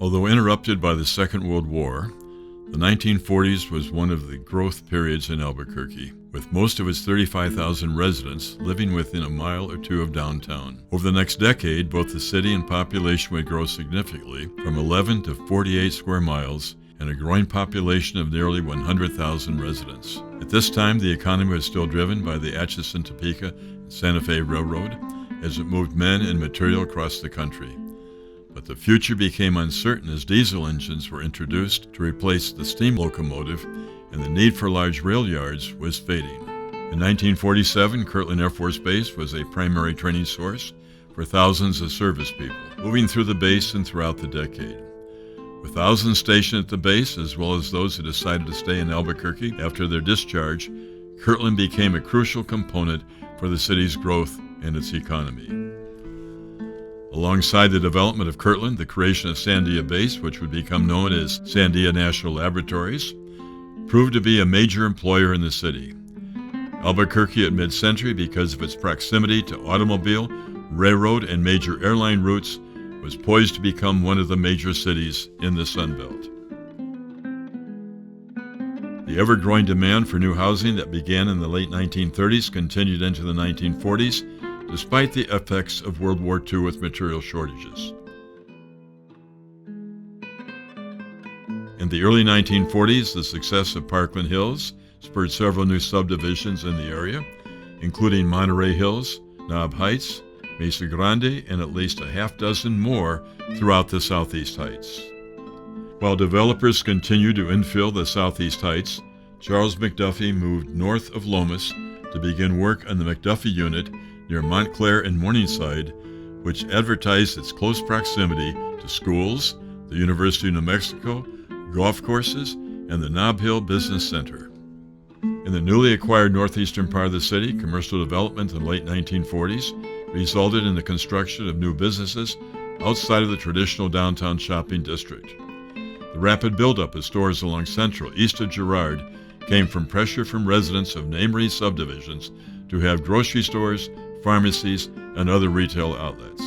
Although interrupted by the Second World War, the 1940s was one of the growth periods in Albuquerque, with most of its 35,000 residents living within a mile or two of downtown. Over the next decade, both the city and population would grow significantly, from 11 to 48 square miles, and a growing population of nearly 100,000 residents. At this time, the economy was still driven by the Atchison, Topeka, and Santa Fe Railroad, as it moved men and material across the country. But the future became uncertain as diesel engines were introduced to replace the steam locomotive, and the need for large rail yards was fading. In 1947, Kirtland Air Force Base was a primary training source for thousands of service people, moving through the base and throughout the decade. With thousands stationed at the base, as well as those who decided to stay in Albuquerque after their discharge, Kirtland became a crucial component for the city's growth and its economy. Alongside the development of Kirtland, the creation of Sandia Base, which would become known as Sandia National Laboratories, proved to be a major employer in the city. Albuquerque at mid-century, because of its proximity to automobile, railroad, and major airline routes, was poised to become one of the major cities in the Sun Belt. The ever-growing demand for new housing that began in the late 1930s continued into the 1940s, despite the effects of World War II with material shortages. In the early 1940s, the success of Parkland Hills spurred several new subdivisions in the area, including Monterey Hills, Knob Heights, Mesa Grande, and at least a half dozen more throughout the Southeast Heights. While developers continued to infill the Southeast Heights, Charles McDuffie moved north of Lomas to begin work on the McDuffie unit near Montclair and Morningside, which advertised its close proximity to schools, the University of New Mexico, golf courses, and the Nob Hill Business Center. In the newly acquired northeastern part of the city, commercial development in the late 1940s resulted in the construction of new businesses outside of the traditional downtown shopping district. The rapid buildup of stores along Central, east of Girard, came from pressure from residents of neighboring subdivisions to have grocery stores, pharmacies, and other retail outlets.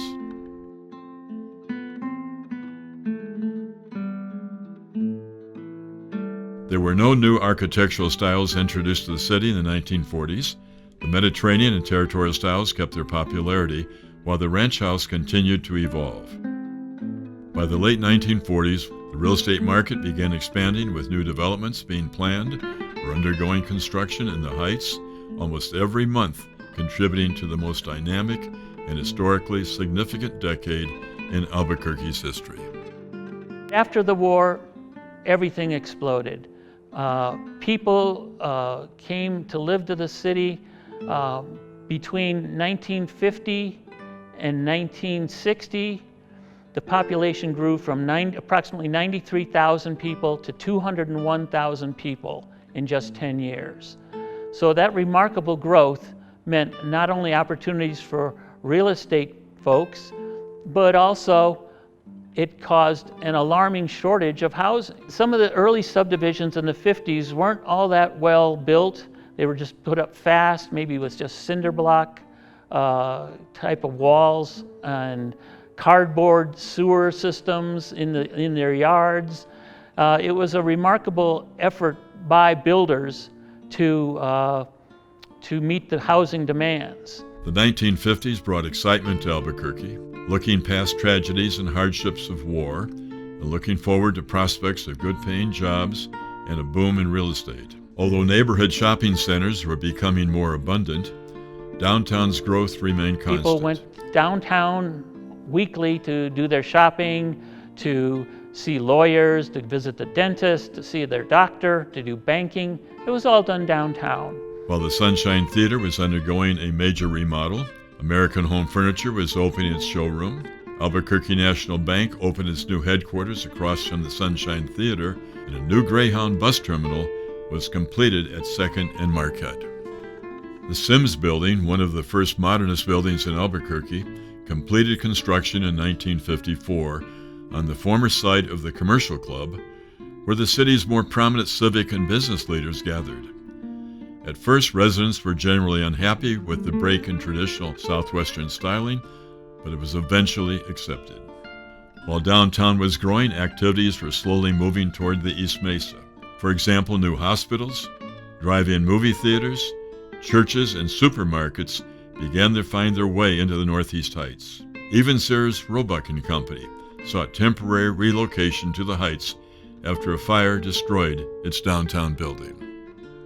There were no new architectural styles introduced to the city in the 1940s. The Mediterranean and territorial styles kept their popularity, while the ranch house continued to evolve. By the late 1940s, the real estate market began expanding, with new developments being planned or undergoing construction in the Heights almost every month, contributing to the most dynamic and historically significant decade in Albuquerque's history. After the war, everything exploded. People came to live to the city. Between 1950 and 1960, the population grew from approximately 93,000 people to 201,000 people in just 10 years. So that remarkable growth meant not only opportunities for real estate folks, but also it caused an alarming shortage of housing. Some of the early subdivisions in the 50s weren't all that well built. They were just put up fast, maybe with just cinder block type of walls and cardboard sewer systems in their yards. It was a remarkable effort by builders to meet the housing demands. The 1950s brought excitement to Albuquerque, looking past tragedies and hardships of war, and looking forward to prospects of good-paying jobs and a boom in real estate. Although neighborhood shopping centers were becoming more abundant, downtown's growth remained constant. People went downtown weekly to do their shopping, to see lawyers, to visit the dentist, to see their doctor, to do banking. It was all done downtown. While the Sunshine Theater was undergoing a major remodel, American Home Furniture was opening its showroom, Albuquerque National Bank opened its new headquarters across from the Sunshine Theater, and a new Greyhound bus terminal was completed at 2nd and Marquette. The Sims Building, one of the first modernist buildings in Albuquerque, completed construction in 1954 on the former site of the Commercial Club, where the city's more prominent civic and business leaders gathered. At first, residents were generally unhappy with the break in traditional Southwestern styling, but it was eventually accepted. While downtown was growing, activities were slowly moving toward the East Mesa. For example, new hospitals, drive-in movie theaters, churches, and supermarkets began to find their way into the Northeast Heights. Even Sears, Roebuck and Company sought temporary relocation to the Heights after a fire destroyed its downtown building.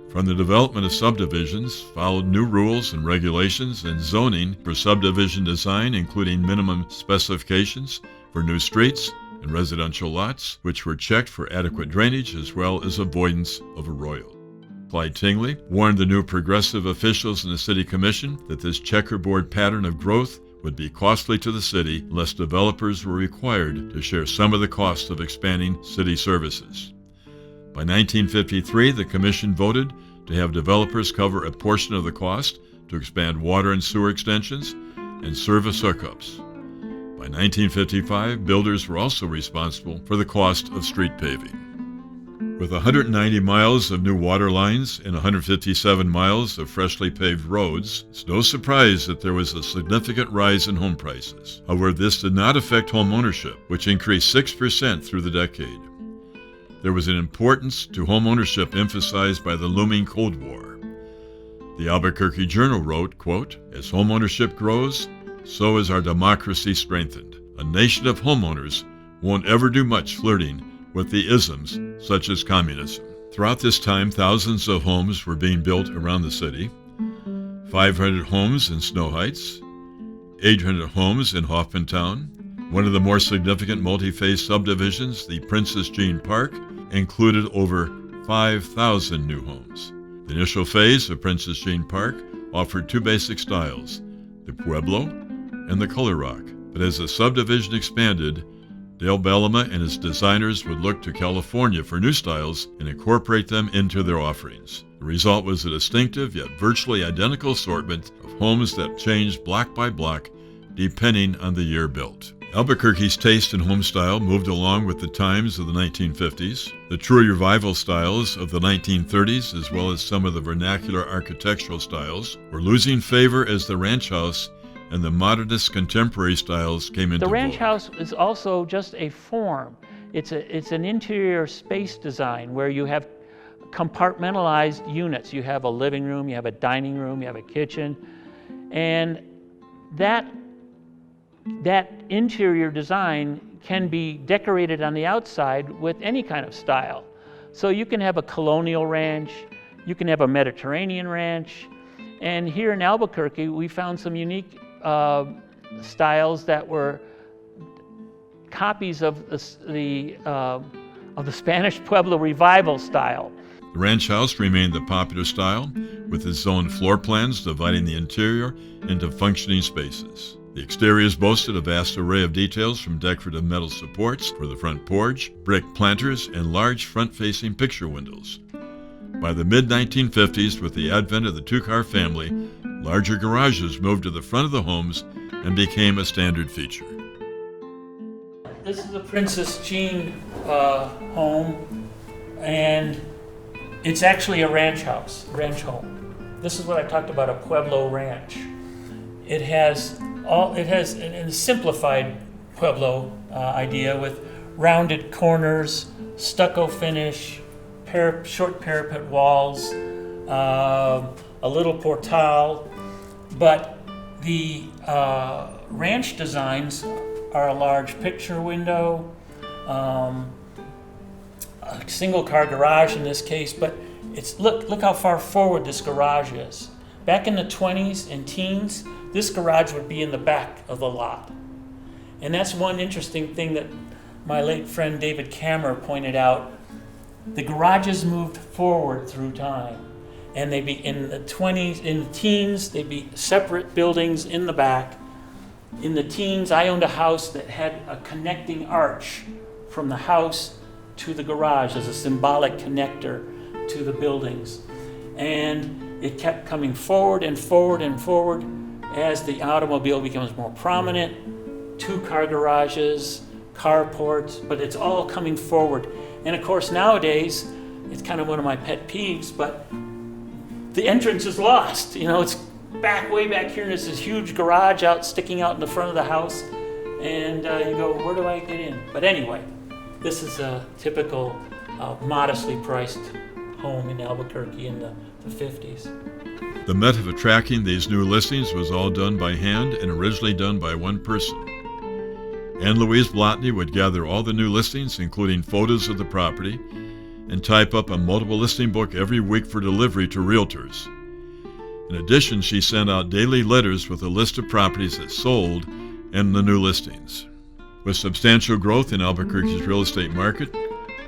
From the development of subdivisions followed new rules and regulations and zoning for subdivision design, including minimum specifications for new streets and residential lots, which were checked for adequate drainage as well as avoidance of arroyo. Clyde Tingley warned the new progressive officials in the city commission that this checkerboard pattern of growth would be costly to the city unless developers were required to share some of the costs of expanding city services. By 1953, the commission voted to have developers cover a portion of the cost to expand water and sewer extensions and service hookups. By 1955, builders were also responsible for the cost of street paving. With 190 miles of new water lines and 157 miles of freshly paved roads, it's no surprise that there was a significant rise in home prices. However, this did not affect home ownership, which increased 6% through the decade. There was an importance to home ownership emphasized by the looming Cold War. The Albuquerque Journal wrote, quote, "As home ownership grows, so is our democracy strengthened. A nation of homeowners won't ever do much flirting with the isms such as communism." Throughout this time, thousands of homes were being built around the city. 500 homes in Snow Heights, 800 homes in Hoffmantown. One of the more significant multi-phase subdivisions, the Princess Jean Park, included over 5,000 new homes. The initial phase of Princess Jean Park offered two basic styles, the Pueblo and the Color Rock. But as the subdivision expanded, Dale Bellama and his designers would look to California for new styles and incorporate them into their offerings. The result was a distinctive yet virtually identical assortment of homes that changed block by block depending on the year built. Albuquerque's taste in home style moved along with the times of the 1950s. The true revival styles of the 1930s, as well as some of the vernacular architectural styles, were losing favor as the ranch house and the modernist contemporary styles came into vogue. The ranch house is also just a form. It's an interior space design where you have compartmentalized units. You have a living room, you have a dining room, you have a kitchen, and that interior design can be decorated on the outside with any kind of style. So you can have a colonial ranch, you can have a Mediterranean ranch, and here in Albuquerque we found some unique styles that were copies of the Spanish Pueblo revival style. The ranch house remained the popular style, with its own floor plans dividing the interior into functioning spaces. The exteriors boasted a vast array of details, from decorative metal supports for the front porch, brick planters, and large front-facing picture windows. By the mid-1950s, with the advent of the two-car family, larger garages moved to the front of the homes and became a standard feature. This is the Princess Jean home, and it's actually a ranch house, ranch home. This is what I talked about, a Pueblo ranch. It has a simplified Pueblo idea with rounded corners, stucco finish, short parapet walls, a little portal, but the ranch designs are a large picture window, a single car garage in this case, but look how far forward this garage is. Back in the 20s and teens, this garage would be in the back of the lot. And that's one interesting thing that my late friend David Kammer pointed out. The garages moved forward through time. And they'd be in the teens, they'd be separate buildings in the back. In the teens, I owned a house that had a connecting arch from the house to the garage as a symbolic connector to the buildings. And it kept coming forward and forward and forward as the automobile becomes more prominent. Two-car garages, carports, but it's all coming forward. And of course nowadays, it's kind of one of my pet peeves, but the entrance is lost. It's way back here, and there's this huge garage sticking out in the front of the house, and you go, where do I get in? But anyway, this is a typical modestly priced home in Albuquerque in the 50s. The method of tracking these new listings was all done by hand and originally done by one person. Anne Louise Blotney would gather all the new listings, including photos of the property, and type up a multiple listing book every week for delivery to realtors. In addition, she sent out daily letters with a list of properties that sold and the new listings. With substantial growth in Albuquerque's real estate market,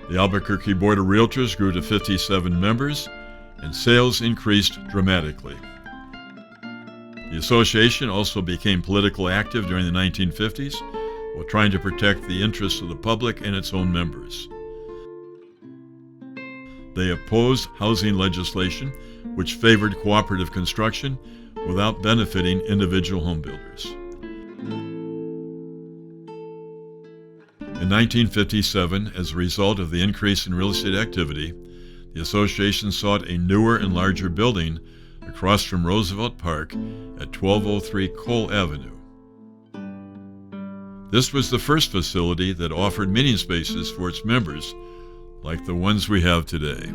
the Albuquerque Board of Realtors grew to 57 members, and sales increased dramatically. The association also became politically active during the 1950s while trying to protect the interests of the public and its own members. They opposed housing legislation which favored cooperative construction without benefiting individual home builders. In 1957, as a result of the increase in real estate activity, the association sought a newer and larger building across from Roosevelt Park at 1203 Cole Avenue. This was the first facility that offered meeting spaces for its members, like the ones we have today.